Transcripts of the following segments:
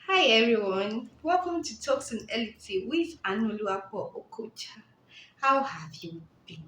Hi everyone, welcome to Talks on Elite with Anuluapo Okocha. How have you been?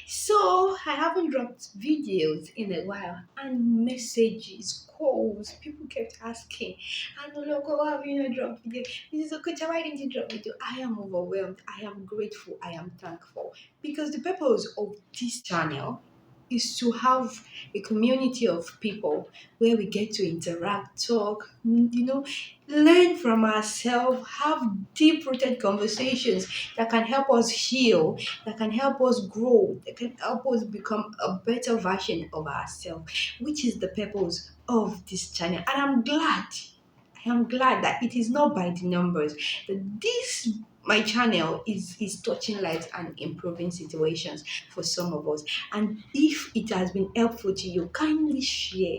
So, I haven't dropped videos in a while and messages, calls. People kept asking, Anuluapo, why have you not dropped video? Mrs. Okocha, why didn't you drop video? I am overwhelmed. I am grateful. I am thankful because the purpose of this channel is to have a community of people where we get to interact, talk, learn from ourselves, have deep rooted conversations that can help us heal, that can help us grow, that can help us become a better version of ourselves, which is the purpose of this channel. And I am glad that it is not by the numbers. That this my channel is touching lives and improving situations for some of us. And if it has been helpful to you, kindly share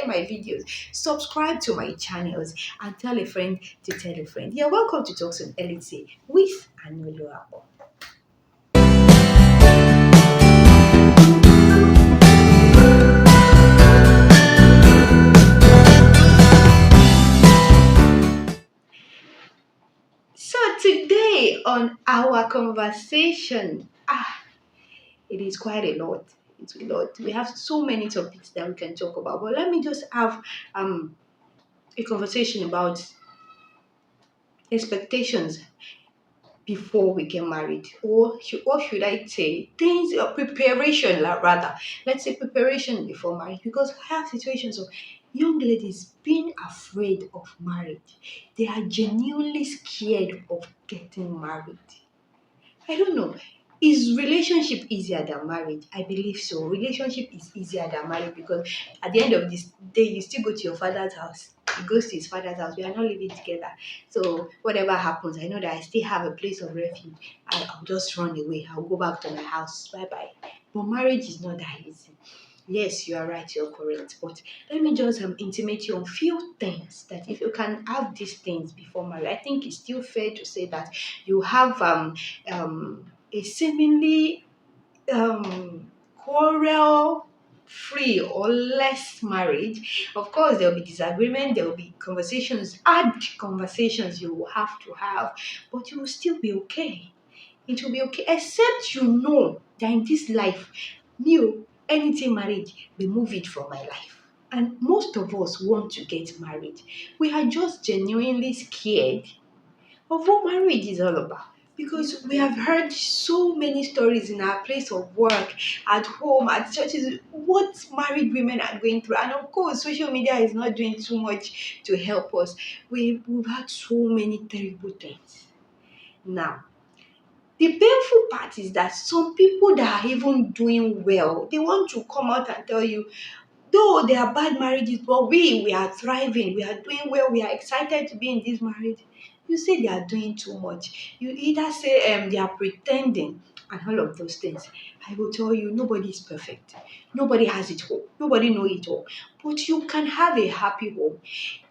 my videos, subscribe to my channels, and tell a friend to tell a friend. You're welcome to Talks on Elite with Anolo Apple. So today on our conversation, it is quite a lot. It's a lot. We have so many topics that we can talk about. But let me just have a conversation about expectations before we get married, or what should I say? Things preparation, rather. Let's say preparation before marriage, because I have situations of young ladies being afraid of marriage. They are genuinely scared of getting married. I don't know. Is relationship easier than marriage? I believe so. Relationship is easier than marriage because at the end of this day, you still go to your father's house. He goes to his father's house. We are not living together. So whatever happens, I know that I still have a place of refuge. I'll just run away. I'll go back to my house. Bye bye. But marriage is not that easy. Yes, you are right, you're correct. But let me just intimate you on few things that if you can have these things before marriage, I think it's still fair to say that you have a seemingly quarrel free or less marriage. Of course, there will be disagreement, there will be conversations, hard conversations you will have to have, but you will still be okay. It will be okay, except you know that in this life, anything marriage, remove it from my life. And most of us want to get married. We are just genuinely scared of what marriage is all about. Because we have heard so many stories in our place of work, at home, at churches, what married women are going through. And of course, social media is not doing too much to help us. We've had so many terrible things. Now, the painful part is that some people that are even doing well, they want to come out and tell you, though they are bad marriages, but we are thriving, we are doing well, we are excited to be in this marriage. You say they are doing too much. You either say they are pretending and all of those things. I will tell you, nobody is perfect. Nobody has it all. Nobody know it all. But you can have a happy home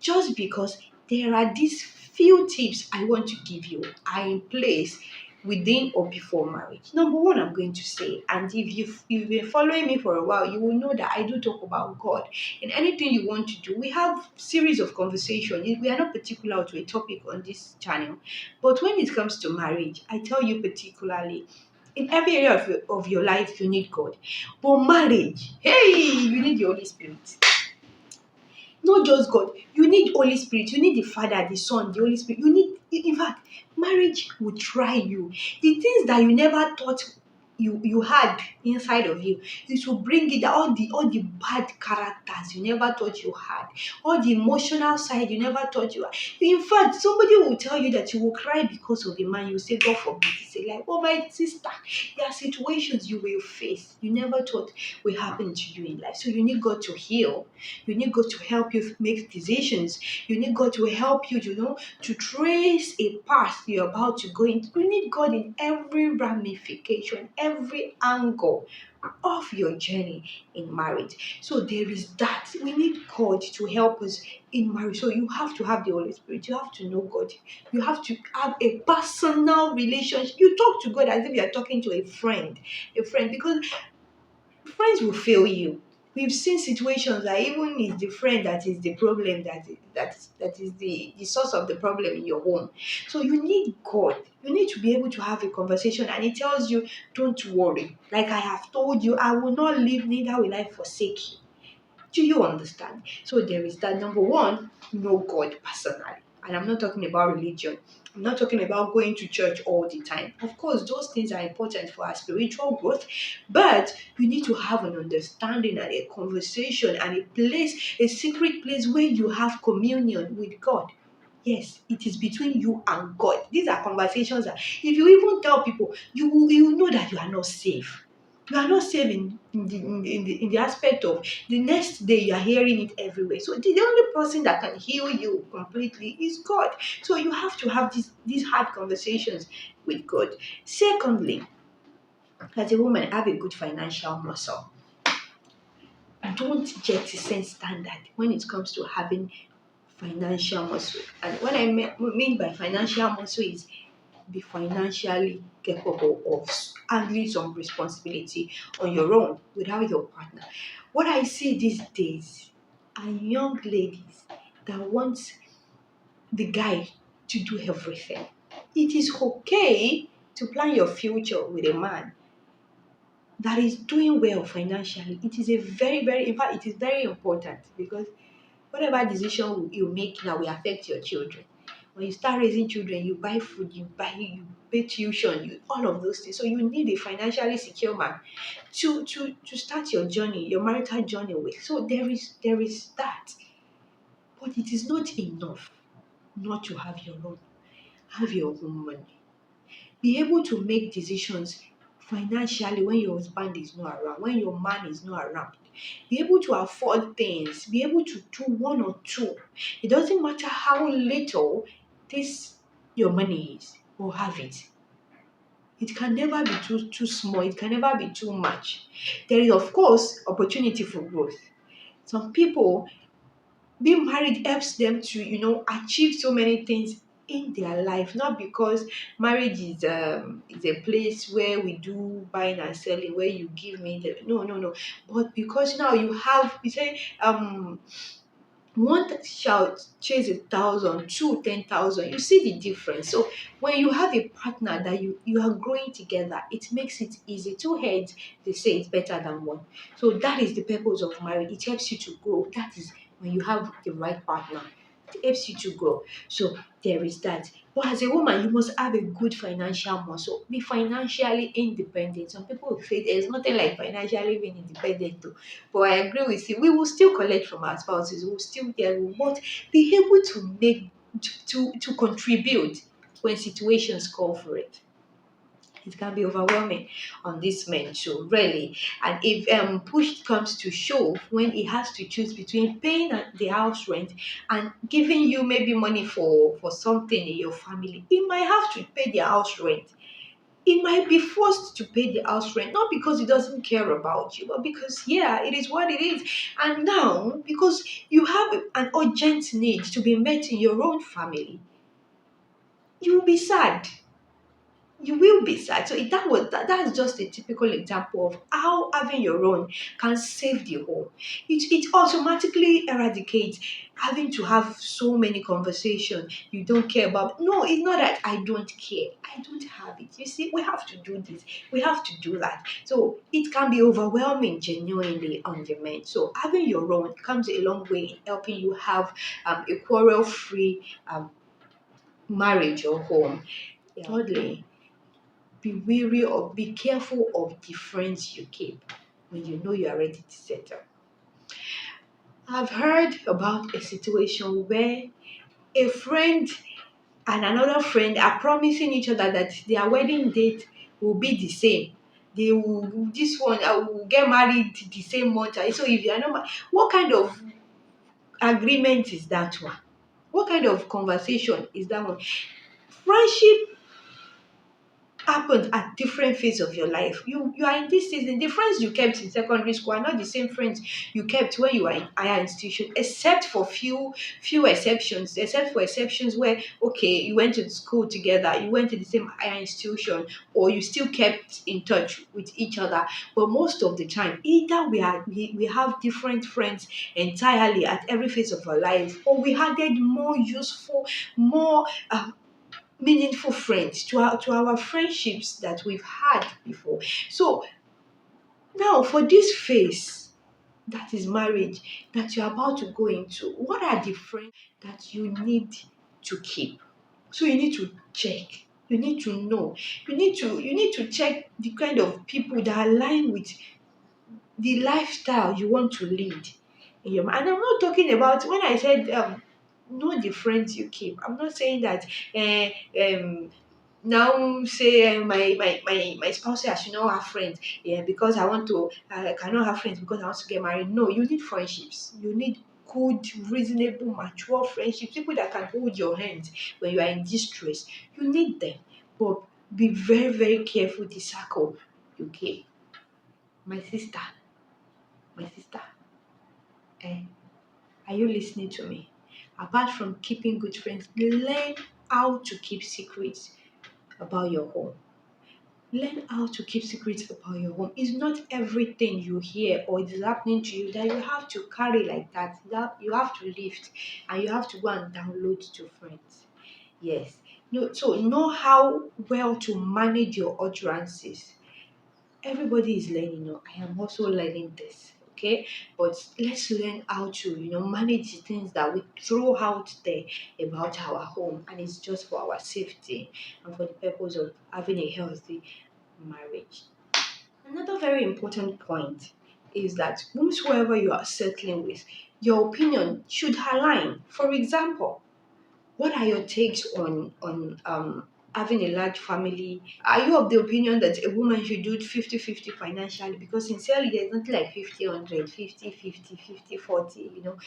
just because there are these few tips I want to give you are in place within or before marriage. Number one, I'm going to say, and if you've been following me for a while, you will know that I do talk about God. In anything you want to do, we have series of conversation. We are not particular to a topic on this channel, but when it comes to marriage, I tell you particularly. In every area of your life, you need God. But marriage, hey, you need the Holy Spirit. Not just God. You need Holy Spirit. You need the Father, the Son, the Holy Spirit. You need, in fact, marriage will try you. The things that you never thought you had inside of you, it will bring it out, all the bad characters you never thought you had, all the emotional side you never thought you had. In fact, somebody will tell you that you will cry because of a man. You say, God forbid. You say, like, oh my sister, there are situations you will face you never thought will happen to you in life. So you need God to heal. You need God to help you make decisions. You need God to help you, to trace a path you're about to go into. You need God in every ramification, every angle of your journey in marriage. So there is that. We need God to help us in marriage. So you have to have the Holy Spirit. You have to know God. You have to have a personal relationship. You talk to God as if you're talking to a friend. Because friends will fail you. We've seen situations that even it's the friend that is the problem, that is the source of the problem in your home. So you need God. You need to be able to have a conversation, and it tells you, don't worry. Like I have told you, I will not leave, neither will I forsake you. Do you understand? So there is that. Number one, know God personally. And I'm not talking about religion. I'm not talking about going to church all the time. Of course, those things are important for our spiritual growth, but you need to have an understanding and a conversation and a place, a secret place where you have communion with God. Yes, it is between you and God. These are conversations that if you even tell people, you know that you are not safe. You are not safe in the aspect of the next day you are hearing it everywhere. So the only person that can heal you completely is God. So you have to have these hard conversations with God. Secondly, as a woman, have a good financial muscle. Don't jettison standard when it comes to having financial muscle. And what I mean by financial muscle is be financially capable of handling some responsibility on your own without your partner. What I see these days are young ladies that want the guy to do everything. It is okay to plan your future with a man that is doing well financially. It is a very, very, in fact, it is very important because whatever decision you make now will affect your children. When you start raising children, you buy food, you pay tuition, all of those things. So you need a financially secure man to start your journey, your marital journey with. So there is that. But it is not enough not to have your own. Have your own money. Be able to make decisions financially when your husband is not around, when your man is not around. Be able to afford things, be able to do one or two. It doesn't matter how little this your money is or have it. It can never be too small, it can never be too much. There is of course opportunity for growth. Some people being married helps them to achieve so many things in their life, not because marriage is a place where we do buying and selling, where you give me the no, but because now you say one shall chase 1,000, two 10,000. You see the difference. So when you have a partner that you are growing together, it makes it easy. Two heads, they say, it's better than one. So that is the purpose of marriage. It helps you to grow. That is when you have the right partner. It helps you to grow. So there is that. But as a woman, you must have a good financial muscle. Be financially independent. Some people will say there's nothing like financially being independent too. But I agree with you. We will still collect from our spouses. We will still get, but be able to make to contribute when situations call for it. It can be overwhelming on this man too, really. And if push comes to shove, when he has to choose between paying the house rent and giving you maybe money for something in your family, he might have to pay the house rent. He might be forced to pay the house rent, not because he doesn't care about you, but because, yeah, it is what it is. And now, because you have an urgent need to be met in your own family, you will be sad. You will be sad. So that's just a typical example of how having your own can save the home. It automatically eradicates having to have so many conversations you don't care about. No, it's not that I don't care. I don't have it. You see, we have to do this. We have to do that. So it can be overwhelming genuinely on the men. So having your own comes a long way in helping you have a quarrel-free marriage or home. Thirdly, be careful of the friends you keep when you know you are ready to settle. I've heard about a situation where a friend and another friend are promising each other that their wedding date will be the same. They will this one will get married the same month. So if you are not what kind of agreement is that one? What kind of conversation is that one? Friendship happened at different phases of your life. You are in this season. The friends you kept in secondary school are not the same friends you kept when you were in higher institution, except for few exceptions. Except for exceptions where okay, you went to school together, you went to the same higher institution, or you still kept in touch with each other. But most of the time, either we have different friends entirely at every phase of our lives, or we added more useful, more meaningful friends to our friendships that we've had before. So now for this phase that is marriage that you're about to go into, what are the friends that you need to keep? So you need to check. You need to know. You need to check the kind of people that align with the lifestyle you want to lead in your and I'm not talking about when I said know the friends you keep. I'm not saying that uh, um now say my spouse say I should not have friends, yeah, because I cannot have friends because I want to get married. No, you need friendships. You need good, reasonable, mature friendships, people that can hold your hand when you are in distress. You need them. But be very, very careful the circle you keep. My sister, my sister, eh, are you listening to me? Apart from keeping good friends, learn how to keep secrets about your home. Learn how to keep secrets about your home. It's not everything you hear or is happening to you that you have to carry like that. That you have to lift and you have to go and download to friends. Yes. No, so know how well to manage your utterances. Everybody is learning. No, I am also learning this. Okay, but let's learn how to manage the things that we throw out there about our home, and it's just for our safety and for the purpose of having a healthy marriage. Another very important point is that whomsoever you are settling with, your opinion should align. For example, what are your takes on having a large family? Are you of the opinion that a woman should do 50-50 financially? Because sincerely, there's nothing like 50-100, 50-50, 50-40,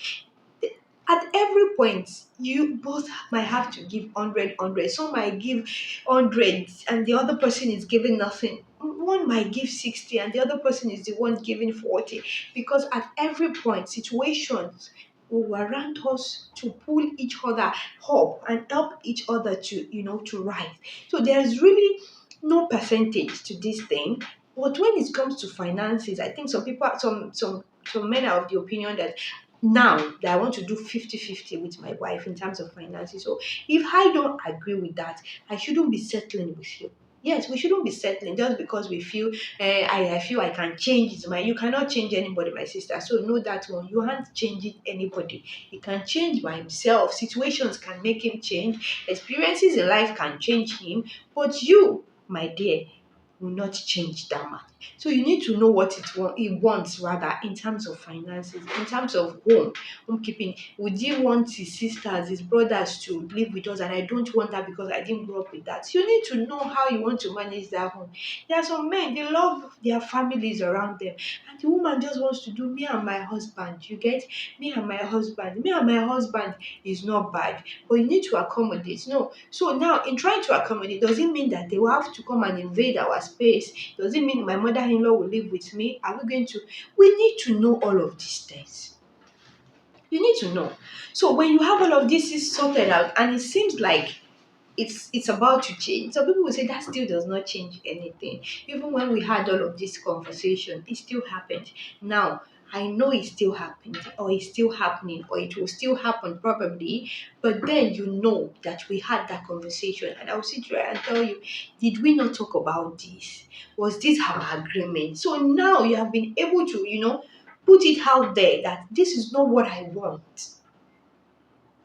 at every point you both might have to give 100. Some might give 100 and the other person is giving nothing. One might give 60 and the other person is the one giving 40, because at every point situations will warrant us to pull each other up and help each other to rise. So there's really no percentage to this thing. But when it comes to finances, I think some people, some men are of the opinion that now that I want to do 50-50 with my wife in terms of finances. So if I don't agree with that, I shouldn't be settling with you. Yes, we shouldn't be settling just because we feel I feel I can change his mind. You cannot change anybody, my sister. So know that one. You can't change it anybody. He can change by himself. Situations can make him change. Experiences in life can change him. But you, my dear, will not change that man. So you need to know what he wants rather in terms of finances, in terms of homekeeping. Would he want his sisters, his brothers to live with us? And I don't want that because I didn't grow up with that. So you need to know how you want to manage that home. There are some men, they love their families around them. And the woman just wants to do me and my husband. You get me and my husband. Me and my husband is not bad. But you need to accommodate. No. So now in trying to accommodate, does it mean that they will have to come and invade our space? Does it mean my mother-in-law will live with me? Are we going to? We need to know all of these things. You need to know. So when you have all of this is sorted out, and it seems like it's about to change. So people will say that still does not change anything. Even when we had all of this conversation, it still happened. Now I know it's still happened, or it's still happening, or it will still happen probably. But then you know that we had that conversation, and I'll sit here and tell you, did we not talk about this? Was this our agreement? So now you have been able to, put it out there that this is not what I want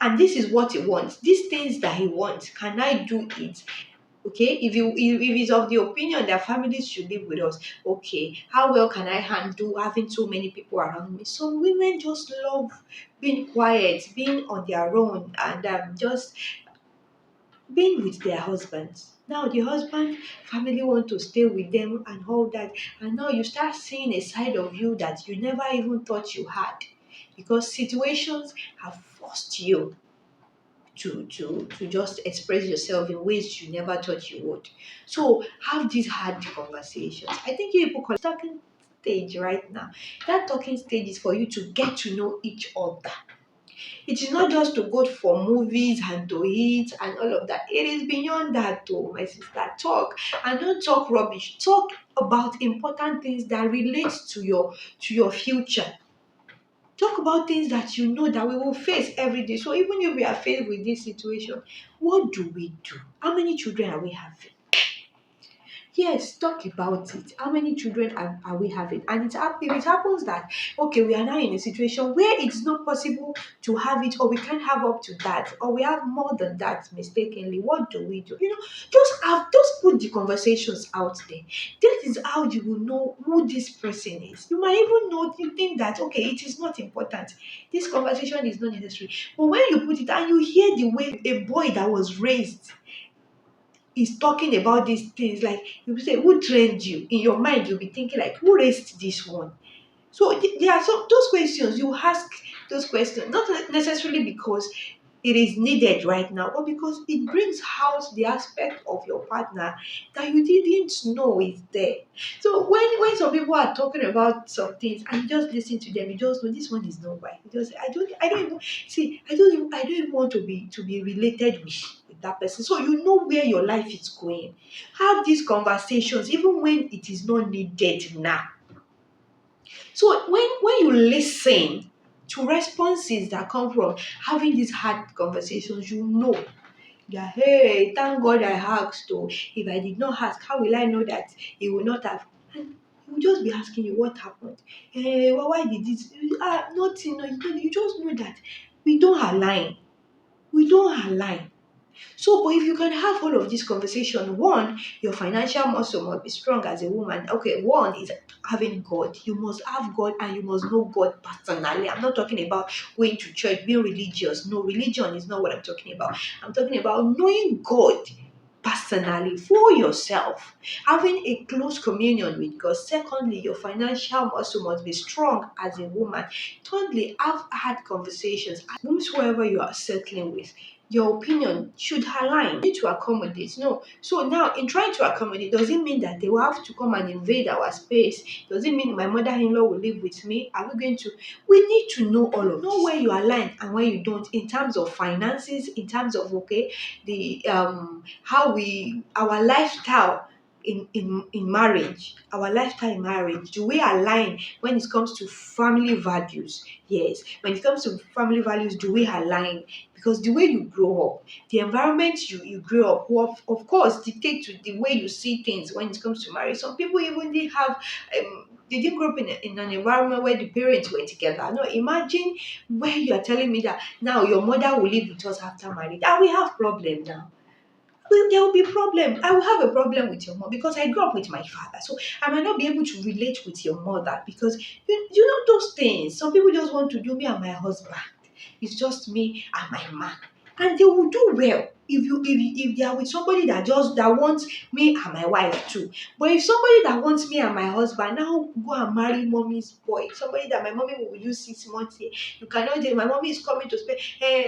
and this is what he wants. These things that he wants, can I do it? Okay, if he's of the opinion that families should live with us, okay, how well can I handle having so many people around me? Some women just love being quiet, being on their own, and just being with their husbands. Now the husband family want to stay with them and all that, and now you start seeing a side of you that you never even thought you had, because situations have forced you to just express yourself in ways you never thought you would. So have these hard conversations. I think you people call it talking stage right now. That talking stage is for you to get to know each other. It is not just to go for movies and to eat and all of that. It is beyond that, too, my sister. Talk, and don't talk rubbish. Talk about important things that relate to your future. Talk about things that you know that we will face every day. So even if we are faced with this situation, what do we do? How many children are we having? Yes, talk about it. How many children are we having? And if it happens that, okay, we are now in a situation where it's not possible to have it, or we can't have up to that, or we have more than that mistakenly, what do we do? Just put the conversations out there. That is how you will know who this person is. You might even know, you think that, okay, it is not important. This conversation is not necessary. But when you put it and you hear the way a boy that was raised is talking about these things, like you say, who trained you? In your mind, you'll be thinking like, who raised this one? So there are some those questions you ask, those questions, not necessarily because it is needed right now, but because it brings out the aspect of your partner that you didn't know is there. So when some people are talking about some things and you just listen to them, you just know this one is not right. You just I don't even see I don't even want to be related with that person. So you know where your life is going. Have these conversations even when it is not needed now. So when you listen to responses that come from having these hard conversations, you know that, hey, thank God I asked. Oh, if I did not ask, how will I know that he will not have? And he will just be asking you what happened. Hey, why did this? Nothing. No, you just know that we don't align. We don't align. So, but if you can have all of this conversation, one, your financial muscle must be strong as a woman. Okay, one is having God. You must have God and you must know God personally. I'm not talking about going to church, being religious. No, religion is not what I'm talking about. I'm talking about knowing God personally for yourself, having a close communion with God. Secondly, your financial muscle must be strong as a woman. Thirdly, have had conversations. Whomsoever you are settling with, your opinion should align. You need to accommodate. No. So now, in trying to accommodate, does it mean that they will have to come and invade our space? Does it mean my mother-in-law will live with me? Are we going to? We need to know all of know where you align and where you don't, in terms of finances, in terms of, okay, the how we our lifestyle in marriage, our lifestyle in marriage. Do we align when it comes to family values? Yes. When it comes to family values, do we align? Because the way you grow up, the environment you grow up, will of course dictate to the way you see things when it comes to marriage. Some people even didn't have they didn't grow up in an environment where the parents were together. No, imagine where you are telling me that now your mother will live with us after marriage. And we have problem now. There will be problem. I will have a problem with your mom because I grew up with my father. So I might not be able to relate with your mother because you know those things. Some people just want to do me and my husband. It's just me and my man. And they will do well if they are with somebody that wants me and my wife too. But if somebody that wants me and my husband now go and marry mommy's boy, somebody that my mommy will use 6 months here, you cannot say my mommy is coming to spend,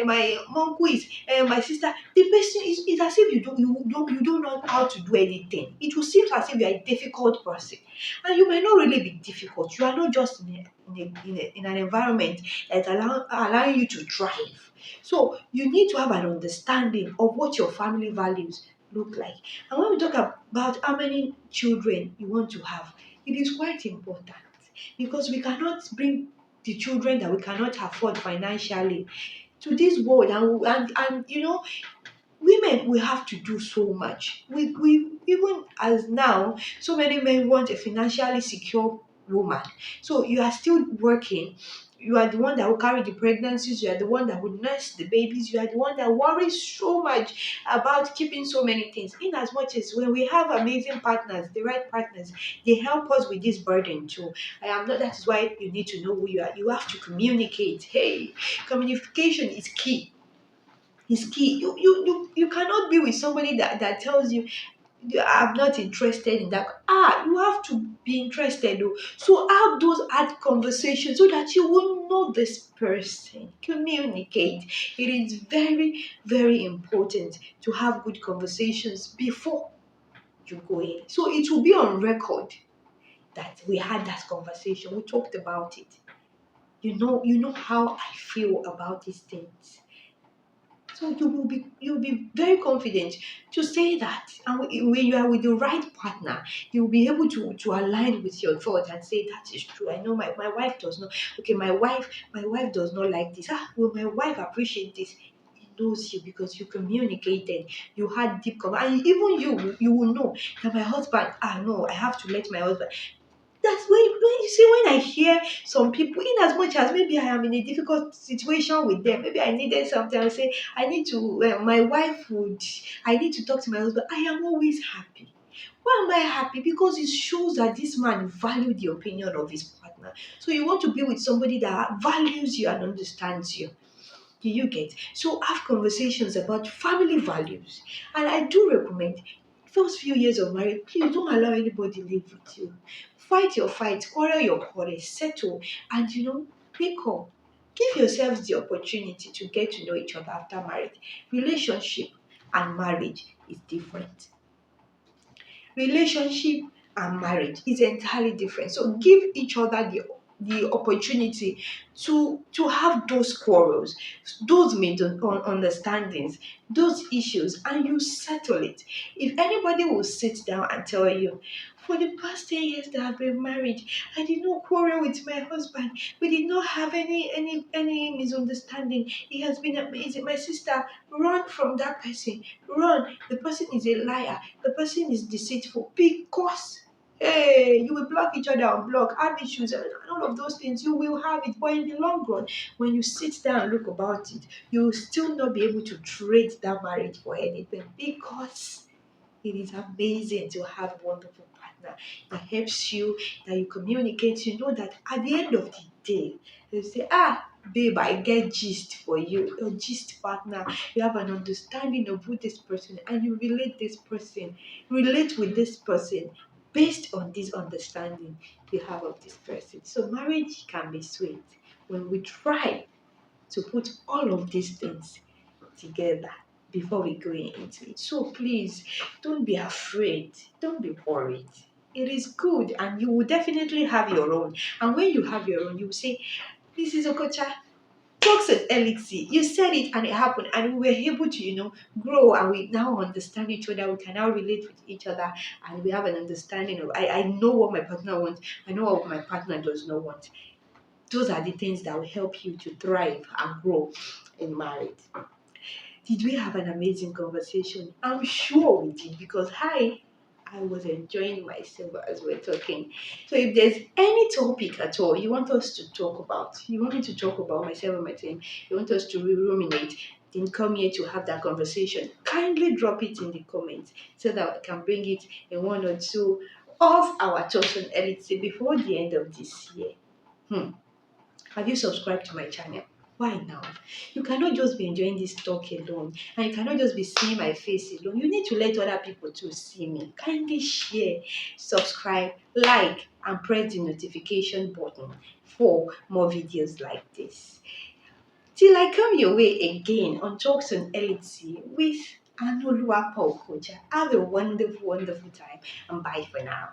my mom who is, my sister, the person is as if you don't know how to do anything. It will seem as if you are a difficult person. And you might not really be difficult. You are not just in an environment that's allowing you to thrive. So you need to have an understanding of what your family values look like. And when we talk about how many children you want to have, it is quite important because we cannot bring the children that we cannot afford financially to this world, and women will have to do so much. We even as now, so many men want a financially secure woman. So you are still working. You are the one that will carry the pregnancies. You are the one that will nurse the babies. You are the one that worries so much about keeping so many things. In as much as when we have amazing partners, the right partners, they help us with this burden too. I am not. That is why you need to know who you are. You have to communicate. Hey, communication is key. Is key. You cannot be with somebody that tells you I'm not interested in that. You have to be interested though. So have those hard conversations so that you will know this person. Communicate. It is very, very important to have good conversations before you go in. So it will be on record that we had that conversation. We talked about it. You know how I feel about these things. So you'll be very confident to say that, and when you are with the right partner, you'll be able to align with your thoughts and say that is true. I know my wife does not. Okay, my wife does not like this. Will my wife appreciate this? He knows you because you communicated, you had deep and even you will know that my husband. No, I have to let my husband. That's when you see when I hear some people, in as much as maybe I am in a difficult situation with them, maybe I needed something, I say I need to. My wife would. I need to talk to my husband. I am always happy. Why am I happy? Because it shows that this man valued the opinion of his partner. So you want to be with somebody that values you and understands you. Do you get? So have conversations about family values. And I do recommend first few years of marriage, please don't allow anybody live with you. Fight your fight, quarrel your quarrel, settle, and make up. Give yourselves the opportunity to get to know each other after marriage. Relationship and marriage is different. Relationship and marriage is entirely different. So give each other the opportunity to have those quarrels, those misunderstandings, those issues, and you settle it. If anybody will sit down and tell you, for the past 10 years that I've been married, I did not quarrel with my husband. We did not have any misunderstanding. He has been amazing. My sister, run from that person. Run. The person is a liar. The person is deceitful because you will block each other on block, have issues, and all of those things. You will have it, but in the long run, when you sit down and look about it, you will still not be able to trade that marriage for anything because it is amazing to have a wonderful partner that helps you, that you communicate. You know that at the end of the day, you say, babe, I get gist for you, your gist partner. You have an understanding of who this person, and you relate with this person based on this understanding you have of this person. So marriage can be sweet when we try to put all of these things together before we go into it. So please don't be afraid, don't be worried. It is good, and you will definitely have your own. And when you have your own, you will say, this is Okocha. Talks at Elixir. You said it and it happened, and we were able to, grow, and we now understand each other. We can now relate with each other, and we have an understanding of I know what my partner wants, I know what my partner does not want. Those are the things that will help you to thrive and grow in marriage. Did we have an amazing conversation? I'm sure we did because I was enjoying myself as we're talking. So if there's any topic at all you want us to talk about, you want me to talk about myself and my team, you want us to ruminate, then come here to have that conversation. Kindly drop it in the comments so that I can bring it in one or two of our thoughts on Elite before the end of this year. Have you subscribed to my channel? Why now? You cannot just be enjoying this talk alone, and you cannot just be seeing my face alone. You need to let other people to see me. Kindly share, subscribe, like, and press the notification button for more videos like this. Till I come your way again on Talks on Elite with Anoluwa Paukoja. Have a wonderful, wonderful time, and bye for now.